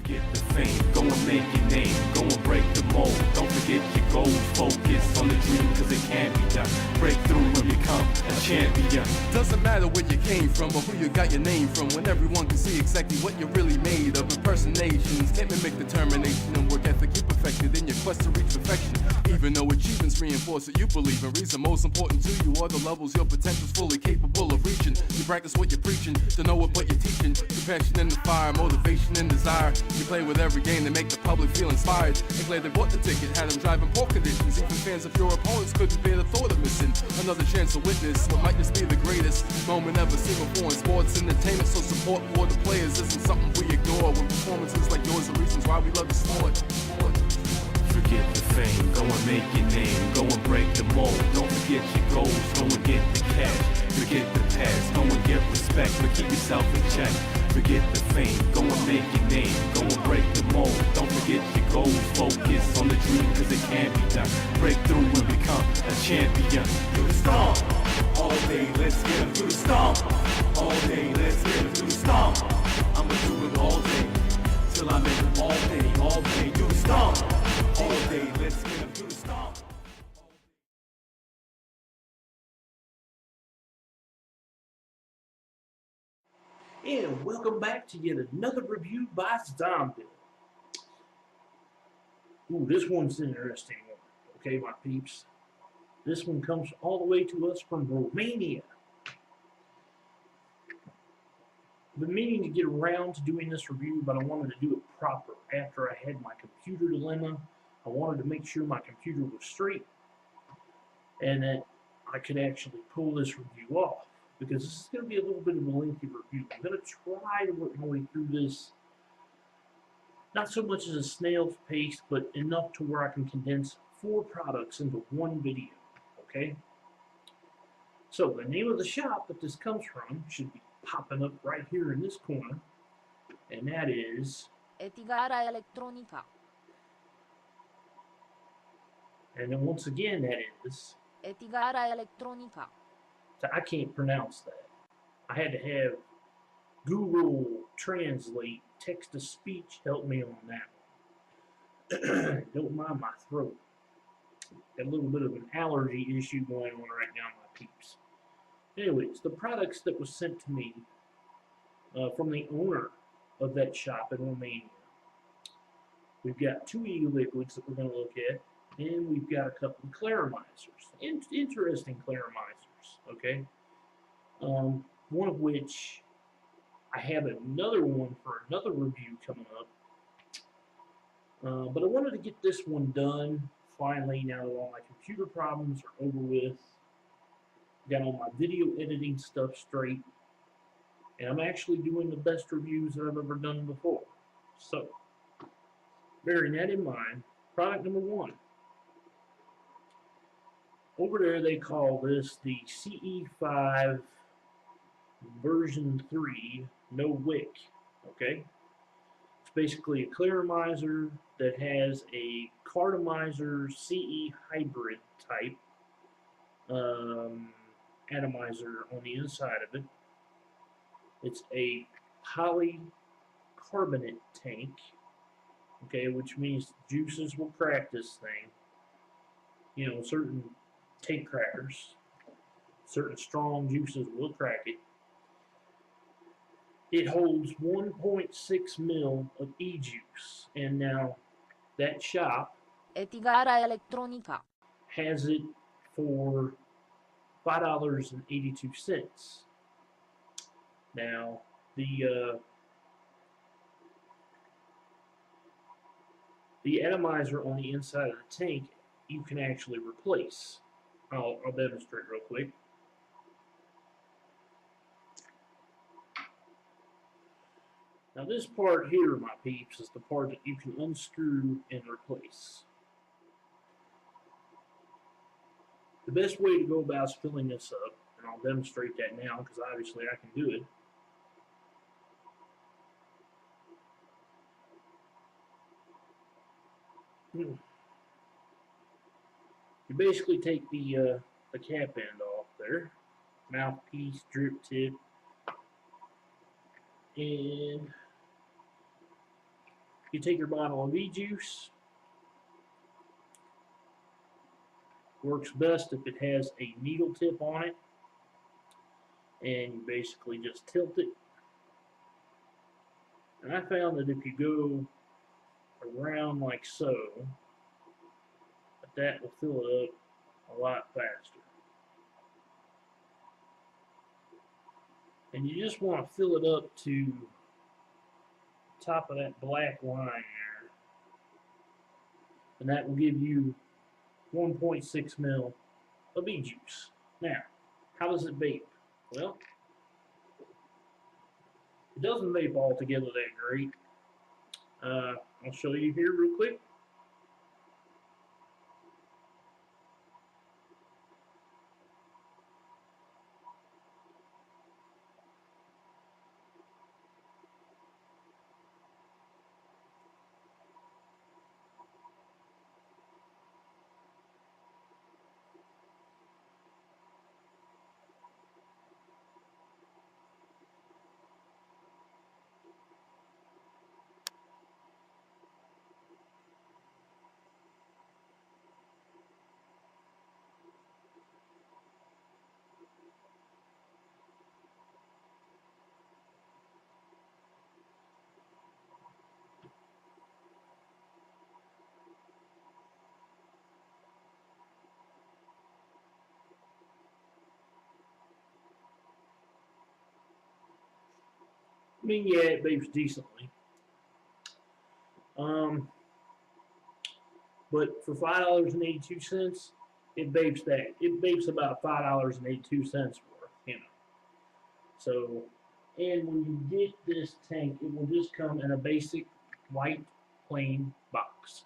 Forget the fame, go and make your name, go and break the mold. Don't forget your goals, focus on the dream, cause it can be done. Break through and become a champion. Doesn't matter where you came from or who you got your name from, when everyone can see exactly what you're really made of. Impersonations can't mimic determination and work ethic you perfected in your quest to reach perfection. Even though achievements reinforce that you believe in, reason most important to you are the levels your potential's fully capable of reaching. You practice what you're preaching, to know what you're teaching. Your passion in the fire, motivation and desire. You play with every game to make the public feel inspired. And glad they bought the ticket, had them driving poor conditions. Even fans of your opponents couldn't bear the thought of missing another chance to witness what might just be the greatest moment ever seen before in sports entertainment. So support for the players isn't something we ignore. When performances like yours are reasons why we love the sport. Forget the fame, go and make your name, go and break the mold. Don't forget your goals, go and get the cash. Forget the past, go and get respect, but keep yourself in check. Forget the fame, go and make your name, go and break the mold. Don't forget your goals, focus on the dream, cause it can be done. Break through and become a champion. Do the stomp, all day, let's get him. Do the stomp, all day, let's get him. Do the stomp, I'ma do it all day, till I make him all day, all day. Do the stomp, all day, let's get him. Do the stomp. And welcome back to yet another review by Zombill. Ooh, this one's an interesting one. Okay, my peeps. This one comes all the way to us from Romania. I've been meaning to get around to doing this review, but I wanted to do it proper. After I had my computer dilemma, I wanted to make sure my computer was straight and that I could actually pull this review off. Because this is going to be a little bit of a lengthy review. I'm going to try to work my way through this, not so much as a snail's pace, but enough to where I can condense 4 products into one video, okay? So the name of the shop that this comes from should be popping up right here in this corner, and that is eTigara-Electronica. And then once again, that is eTigara-Electronica. I can't pronounce that. I had to have Google Translate text-to-speech help me on that one. Don't mind my throat. Got a little bit of an allergy issue going on right now, my peeps. Anyways, the products that was sent to me from the owner of that shop in Romania. We've got 2 e-liquids that we're going to look at, and we've got a couple of Clearomizers. Interesting Clearomizers, okay? One of which I have another one for another review coming up. But I wanted to get this one done finally now that all my computer problems are over with. Got all my video editing stuff straight. And I'm actually doing the best reviews that I've ever done before. So, bearing that in mind, product number 1. Over there they call this the CE5 version 3 no wick, okay? It's basically a Clearomizer that has a Cartomizer CE hybrid type atomizer on the inside of it. It's a polycarbonate tank, okay, which means juices will crack this thing. You know, certain tape crackers, certain strong juices will crack it. It holds 1.6 mil of e-juice, and now that shop eTigara-Electronica. has it for $5.82. Now the atomizer on the inside of the tank you can actually replace. I'll demonstrate real quick. Now this part here, my peeps, is the part that you can unscrew and replace. The best way to go about filling this up, and I'll demonstrate that now because obviously I can do it. You basically take the cap end off there, mouthpiece, drip tip, and You take your bottle of E-Juice. Works best if it has a needle tip on it. And you basically just tilt it. And I found that if you go around like so, that will fill it up a lot faster. And you just want to fill it up to the top of that black line there. And that will give you 1.6 mil of E-Juice. Now, how does it vape? Well, it doesn't vape altogether that great. I'll show you here real quick. I mean, yeah, it vapes decently. But for $5.82, it vapes that. It vapes about $5.82 worth, you know. So, and when you get this tank, it will just come in a basic white plain box.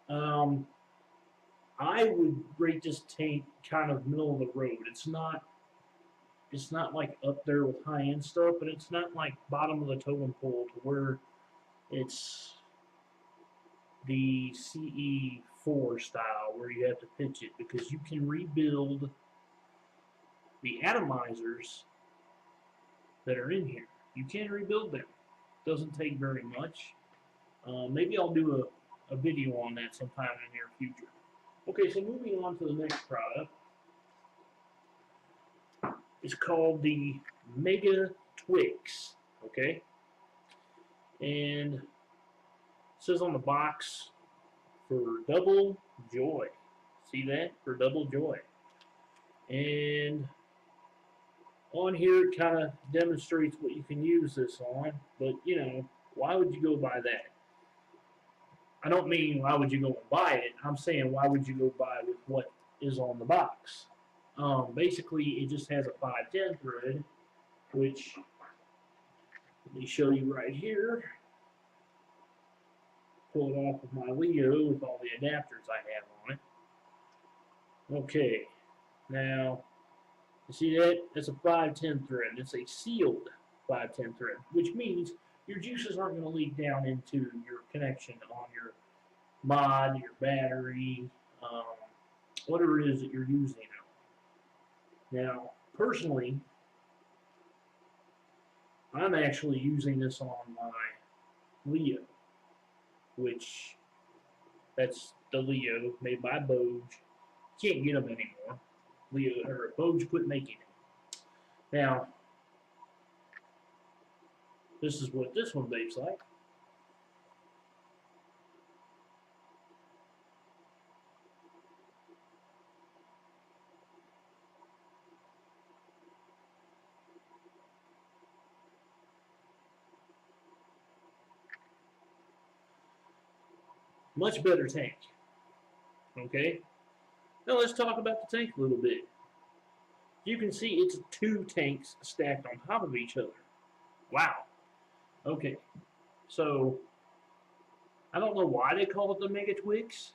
I would rate this tank kind of middle of the road. It's not like up there with high-end stuff, but it's not like bottom of the totem pole to where it's the CE4 style where you have to pitch it, because you can rebuild the atomizers that are in here. You can rebuild them. Doesn't take very much. Maybe I'll do a video on that sometime in the near future. Okay, so moving on to the next product. It's called the MegaTwix, okay? And it says on the box, for double joy. See that? For double joy. And on here it kind of demonstrates what you can use this on, but you know, why would you go buy that? I don't mean why would you go and buy it. I'm saying why would you go buy with what is on the box? Basically, it just has a 510 thread, which let me show you right here. Pull it off of my Leo with all the adapters I have on it. Okay, now you see that? That's a 510 thread. It's a sealed 510 thread, which means your juices aren't going to leak down into your connection on your mod, your battery, whatever it is that you're using. Now, personally, I'm actually using this on my Leo, which that's the Leo made by Boge. Can't get them anymore. Leo or Boge quit making it. Now, this is what this one vapes like. Much better tank. Okay? Now let's talk about the tank a little bit. You can see it's two tanks stacked on top of each other. Wow. Okay. So, I don't know why they call it the MegaTwix.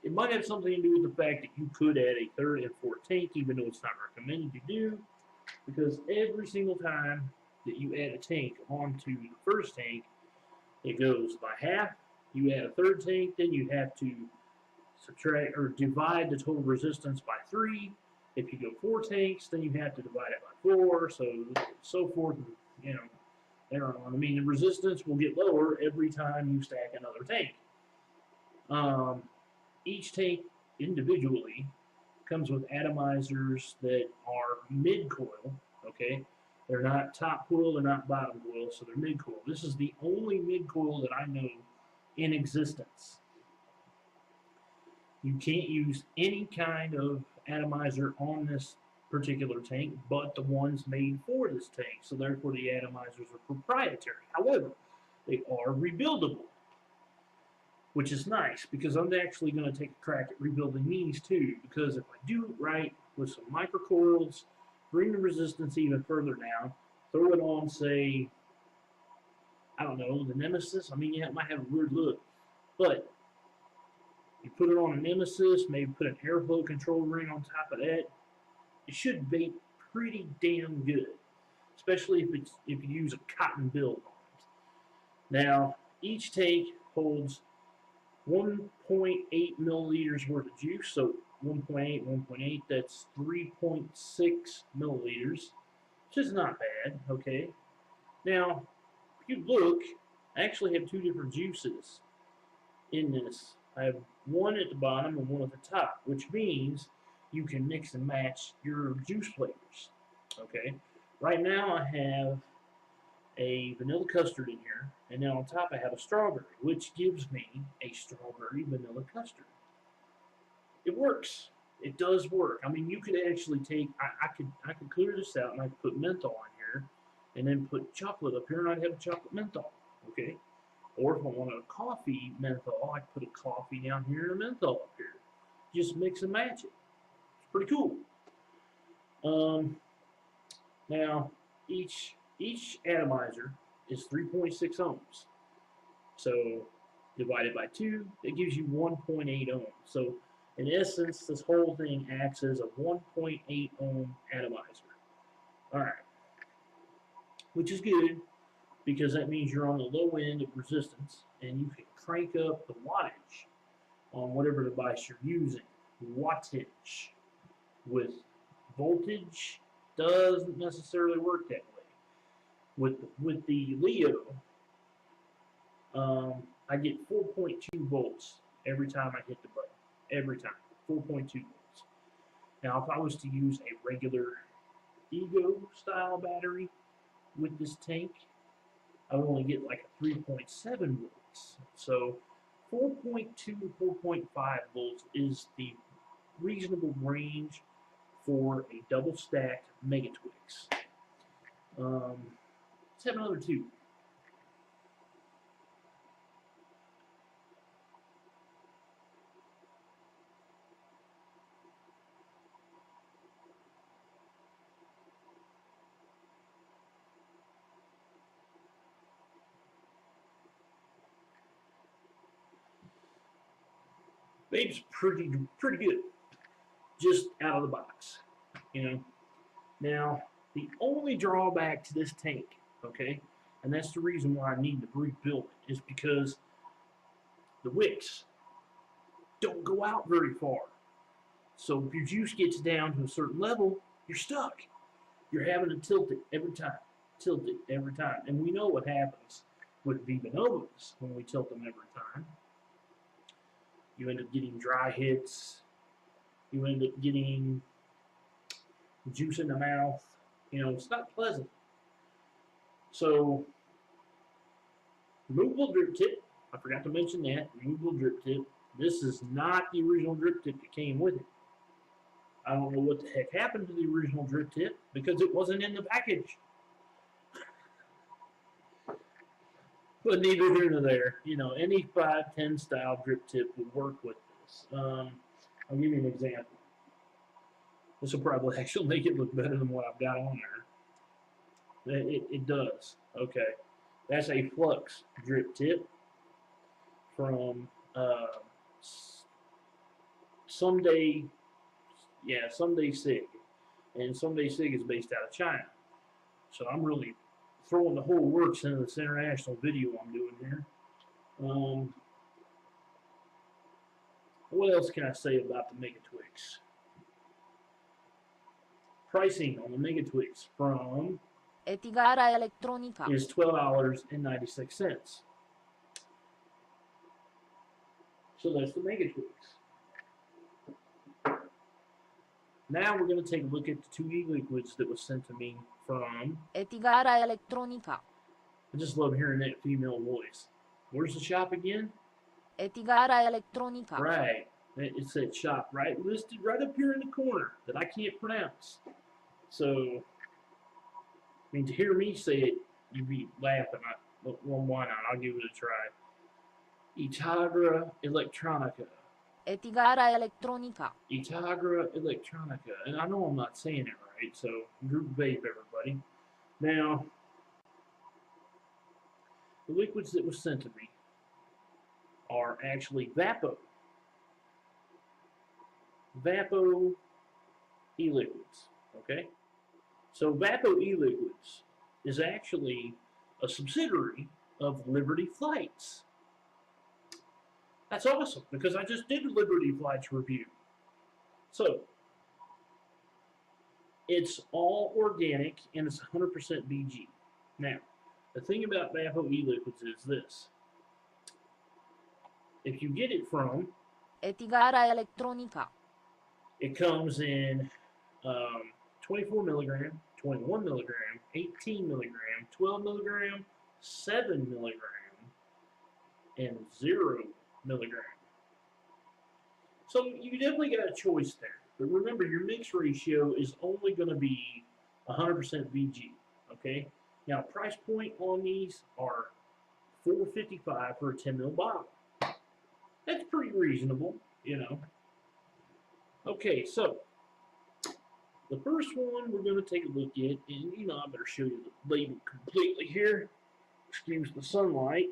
It might have something to do with the fact that you could add a third and fourth tank, even though it's not recommended you do. Because every single time that you add a tank onto the first tank, it goes by half. You add a third tank, then you have to subtract or divide the total resistance by 3. If you go 4 tanks, then you have to divide it by 4, so forth, you know, on. I mean, the resistance will get lower every time you stack another tank. Each tank individually comes with atomizers that are mid-coil, okay? They're not top coil, they're not bottom coil, so they're mid-coil. This is the only mid-coil that I know in existence. You can't use any kind of atomizer on this particular tank but the ones made for this tank, so therefore the atomizers are proprietary. However, they are rebuildable, which is nice because I'm actually going to take a crack at rebuilding these too, because if I do it right with some microcoils, bring the resistance even further down, throw it on, say, I don't know, the Nemesis. I mean, yeah, it might have a weird look, but you put it on a Nemesis, maybe put an airflow control ring on top of that, it should vape pretty damn good, especially if you use a cotton build on it. Now, each tank holds 1.8 milliliters worth of juice, so 1.8, that's 3.6 milliliters, which is not bad, okay? Now, if you look, I actually have two different juices in this. I have one at the bottom and one at the top, which means you can mix and match your juice flavors, okay? Right now I have a vanilla custard in here, and then on top I have a strawberry, which gives me a strawberry vanilla custard. It works. It does work. I mean, you could actually take, I could clear this out and I could put menthol in here, and then put chocolate up here, and I'd have a chocolate menthol, okay? Or if I wanted a coffee menthol, I'd put a coffee down here and a menthol up here. Just mix and match it. It's pretty cool. Now, each atomizer is 3.6 ohms. So, divided by 2, that gives you 1.8 ohms. So, in essence, this whole thing acts as a 1.8 ohm atomizer. Alright. Which is good, because that means you're on the low end of resistance, and you can crank up the wattage on whatever device you're using. Wattage. With voltage, doesn't necessarily work that way. With the Leo, I get 4.2 volts every time I hit the button. Every time. 4.2 volts. Now, if I was to use a regular Ego style battery with this tank, I would only get like a 3.7 volts. So 4.2 to 4.5 volts is the reasonable range for a double stacked MegaTwix. Let's have another two. Vape's pretty good, just out of the box, you know. Now, the only drawback to this tank, okay, and that's the reason why I need to rebuild it, is because the wicks don't go out very far. So if your juice gets down to a certain level, you're stuck. You're having to tilt it every time. Tilt it every time. And we know what happens with Vivanovas when we tilt them every time. You end up getting dry hits. You end up getting juice in the mouth. You know, it's not pleasant. So, removable drip tip. I forgot to mention that. Removable drip tip. This is not the original drip tip that came with it. I don't know what the heck happened to the original drip tip because it wasn't in the package. But neither here nor there. You know, any 510 style drip tip would work with this. I'll give you an example. This will probably actually make it look better than what I've got on there. It does. Okay. That's a flux drip tip from Someday Cig. And Someday Cig is based out of China. So I'm really throwing the whole works into this international video I'm doing here. What else can I say about the MegaTwix? Pricing on the MegaTwix from eTigara-Electronica, is $12.96. So that's the MegaTwix. Now we're going to take a look at the two e-liquids that was sent to me from... eTigara-Electronica, I just love hearing that female voice. Where's the shop again? eTigara-Electronica, Right. It's that shop right listed right up here in the corner that I can't pronounce. So, I mean, to hear me say it, you'd be laughing. Well, why not? I'll give it a try. eTigara-Electronica. eTigara-Electronica, eTigara-Electronica. And I know I'm not saying it right, so group vape, everybody. Now, the liquids that were sent to me are actually Vapo. Vapo e-liquids, okay? So Vapo e-liquids is actually a subsidiary of Liberty Flights. That's awesome, because I just did a Liberty Flights review. So, it's all organic, and it's 100% BG. Now, the thing about Vapo e-liquids is this. If you get it from, eTigara-Electronica, it comes in 24 milligram, 21 milligram, 18 milligram, 12 milligram, 7 milligram, and 0 milligram. So you definitely got a choice there. But remember, your mix ratio is only going to be 100% VG. Okay? Now, price point on these are $4.55 for a 10 ml bottle. That's pretty reasonable, you know. Okay, so the first one we're going to take a look at, and you know, I better show you the label completely here. Excuse the sunlight.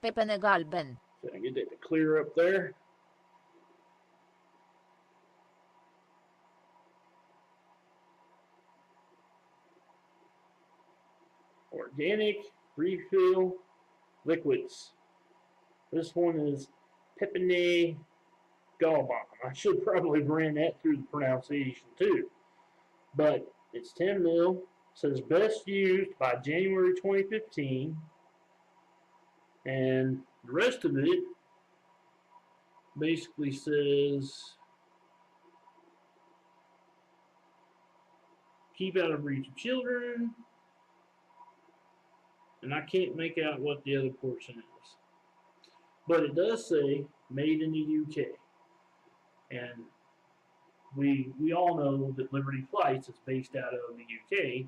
Pepene Galben, So I get that to clear up there. Organic refill liquids. This one is Pepene Galben. I should probably ran that through the pronunciation too. But it's 10 mil. Says best used by January 2015. And the rest of it basically says keep out of reach of children. And I can't make out what the other portion is. But it does say made in the UK. And we all know that Liberty Flights is based out of the UK.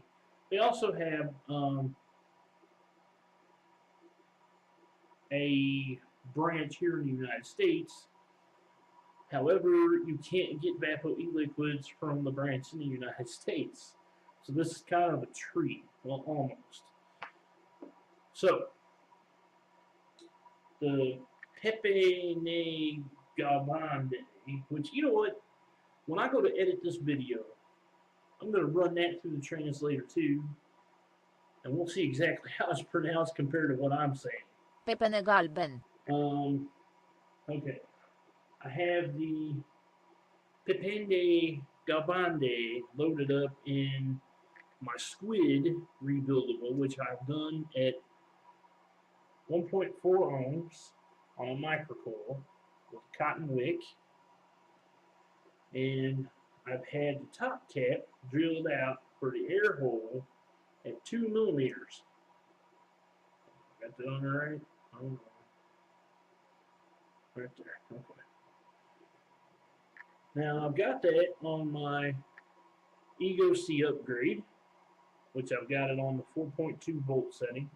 They also have a branch here in the United States. However, you can't get Vapo e-liquids from the branch in the United States. So this is kind of a treat. Well, almost. So, the Pepene Galben, which, you know what, when I go to edit this video, I'm going to run that through the translator too, and we'll see exactly how it's pronounced compared to what I'm saying. Pepene Galben, Okay. I have the Pepene Galben loaded up in my squid rebuildable, which I've done at 1.4 ohms on a microcoil with a cotton wick, and I've had the top cap drilled out for the air hole at 2 millimeters. Got that on there right? I don't know. Right there. Okay. Now I've got that on my Igo-C upgrade, which I've got it on the 4.2 volt setting,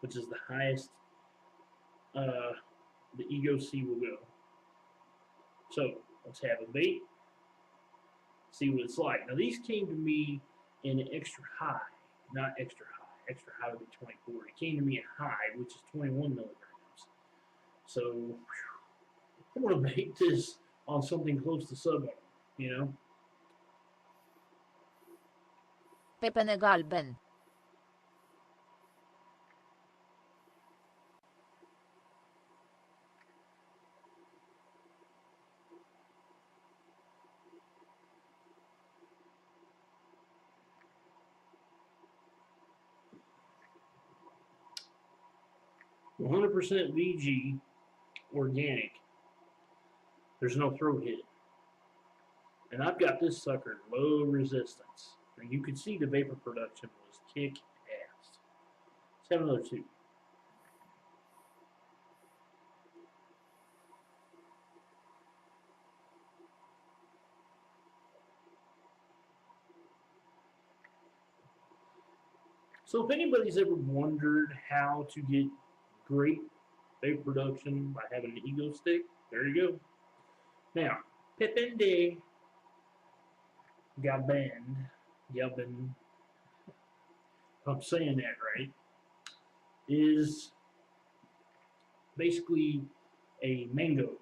which is the highest the Igo-C will go. So let's have a bait, see what it's like. Now these came to me in an extra high, not extra high. Extra high would be 24. It came to me at high, which is 21 milligrams. So I'm going to bait this on something close to sub-ohm, you know. Pepene Galben, 100% VG organic. There's no throat hit. And I've got this sucker low resistance. And you can see the vapor production was kick ass. Let's have another two. So if anybody's ever wondered how to get great vapor production by having an Ego stick, there you go. Now, Pepene, Galben, if I'm saying that right, is basically a mango,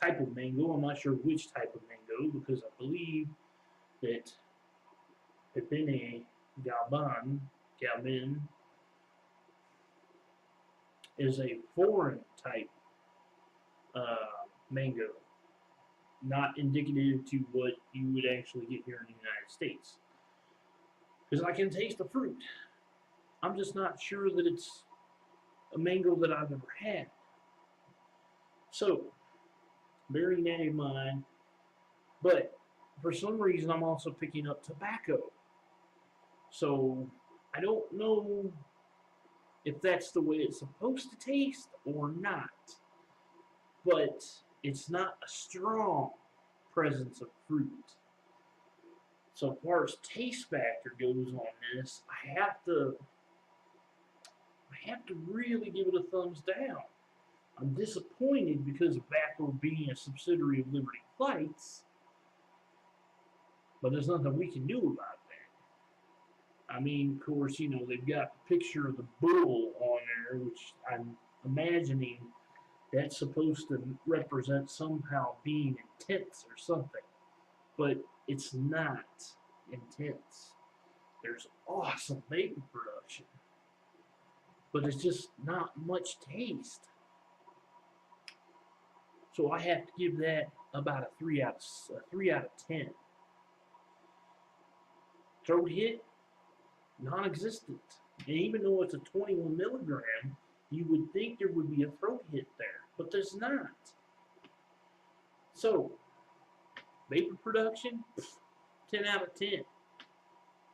type of mango. I'm not sure which type of mango because I believe that Pepene, Galben is a foreign type mango, not indicative to what you would actually get here in the United States. Because I can taste the fruit. I'm just not sure that it's a mango that I've ever had. So, bearing that in mind, but for some reason I'm also picking up tobacco. So, I don't know if that's the way it's supposed to taste or not. But it's not a strong presence of fruit. So as far as taste factor goes on this, I have to really give it a thumbs down. I'm disappointed because of Vapo being a subsidiary of Liberty Flights, but there's nothing we can do about that. I mean, of course, you know, they've got the picture of the bull on there, which I'm imagining that's supposed to represent somehow being intense or something, but it's not intense. There's awesome vapor production, but it's just not much taste. So I have to give that about a 3 out of 10. Throat hit, non-existent. And even though it's a 21 milligram, you would think there would be a throat hit there, but there's not. So, vapor production, 10 out of 10.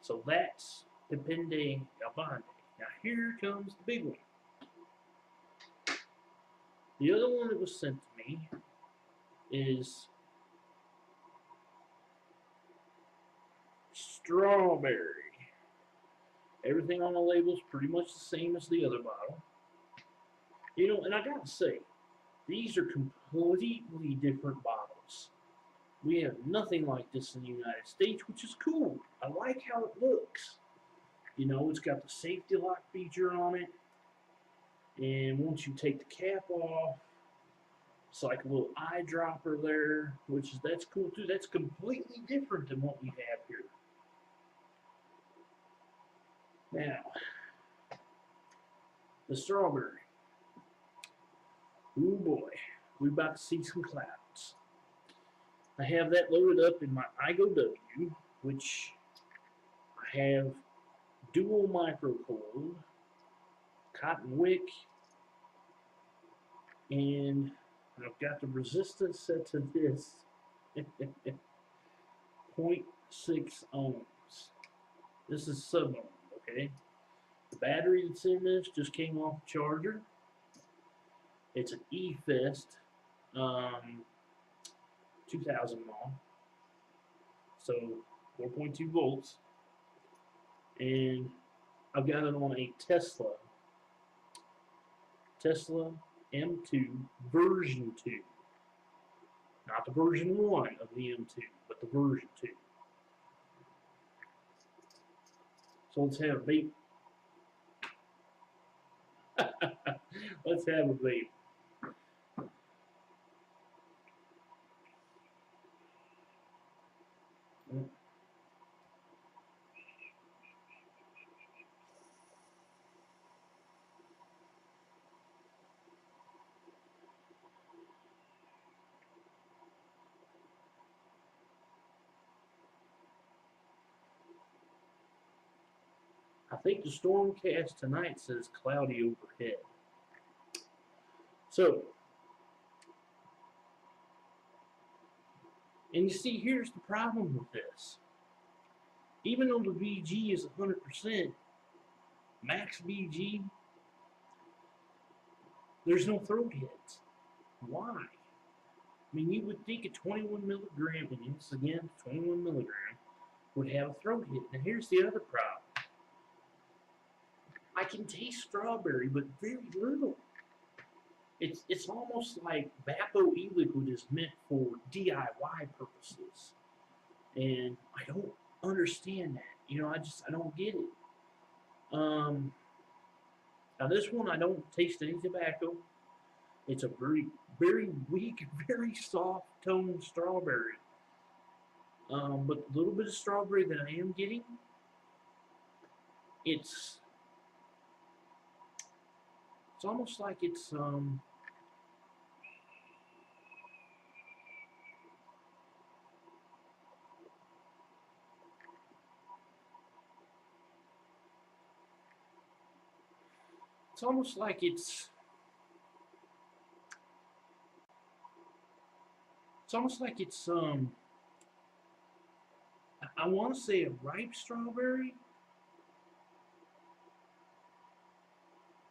So that's Pepene Galben. Now here comes the big one. The other one that was sent to me is strawberry. Everything on the label is pretty much the same as the other bottle. You know, and I gotta say, these are completely different bottles. We have nothing like this in the United States, which is cool. I like how it looks. You know, it's got the safety lock feature on it. And once you take the cap off, it's like a little eyedropper there, that's cool too. That's completely different than what we have here. Now, the strawberry. Ooh boy, we're about to see some clouds. I have that loaded up in my Igo-W, which I have dual microcoil, cotton wick, and I've got the resistance set to this 0.6 ohms. This is sub-ohm, okay? The battery that's in this just came off the charger. It's an E-Fest 2000 mAh, so 4.2 volts, and I've got it on a Tesla M2 version 2, not the version 1 of the M2, but the version 2. So let's have a vape. Let's have a vape. I think the stormcast tonight says cloudy overhead. So, and you see, here's the problem with this. Even though the VG is 100%, max VG, there's no throat hits. Why? I mean, you would think a 21 milligram, and it's again 21 milligram, would have a throat hit. Now here's the other problem. I can taste strawberry, but very little. It's almost like Vapo e-liquid is meant for DIY purposes, and I don't understand that. You know, I don't get it. Now this one I don't taste any tobacco. It's a very, very weak, very soft toned strawberry. But the little bit of strawberry that I am getting, it's almost like it's almost like it's I want to say a ripe strawberry.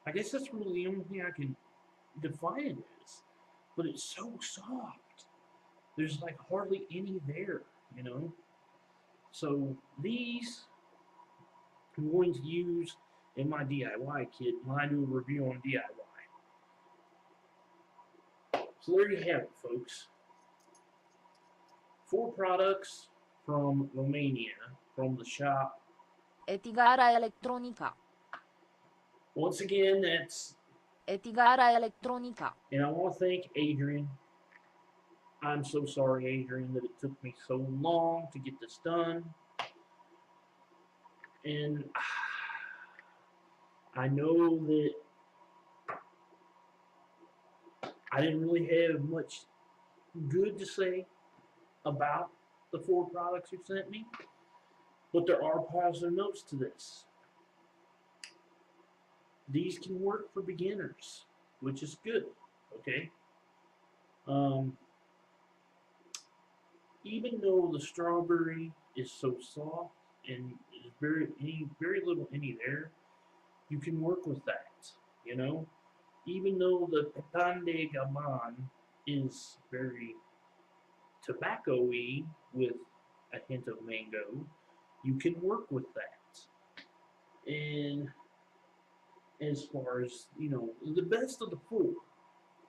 I guess that's really the only thing I can define it as. But it's so soft. There's like hardly any there, you know. So these I'm going to use in my DIY kit when I do a review on DIY. So there you have it, folks. 4 products from Romania, from the shop. eTigara-Electronica. Once again, that's, eTigara-Electronica. and I want to thank Adrian. I'm so sorry, Adrian, that it took me so long to get this done. And I know that I didn't really have much good to say about the 4 products you sent me, but there are positive notes to this. These can work for beginners, which is good, okay? Even though the strawberry is so soft and there's very little any there, you can work with that, you know? Even though the Pepene Galben is very tobacco-y with a hint of mango, you can work with that. And as far as, you know, the best of the 4,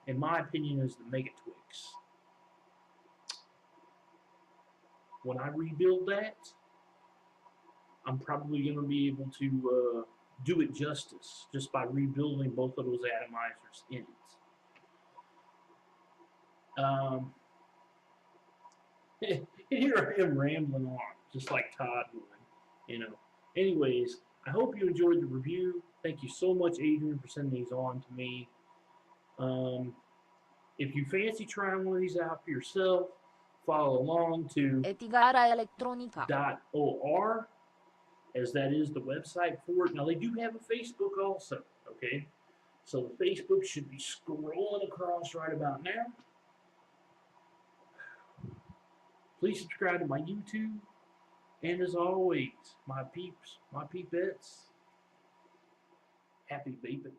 in my opinion, is the MegaTwix. When I rebuild that, I'm probably going to be able to do it justice just by rebuilding both of those atomizers in it. Here I am rambling on, just like Todd would, you know. Anyways, I hope you enjoyed the review. Thank you so much, Adrian, for sending these on to me. If you fancy trying one of these out for yourself, follow along to eTigara-Electronica.ro, as that is the website for it. Now, they do have a Facebook also, okay? So the Facebook should be scrolling across right about now. Please subscribe to my YouTube. And as always, my peeps, my peepettes, happy vaping.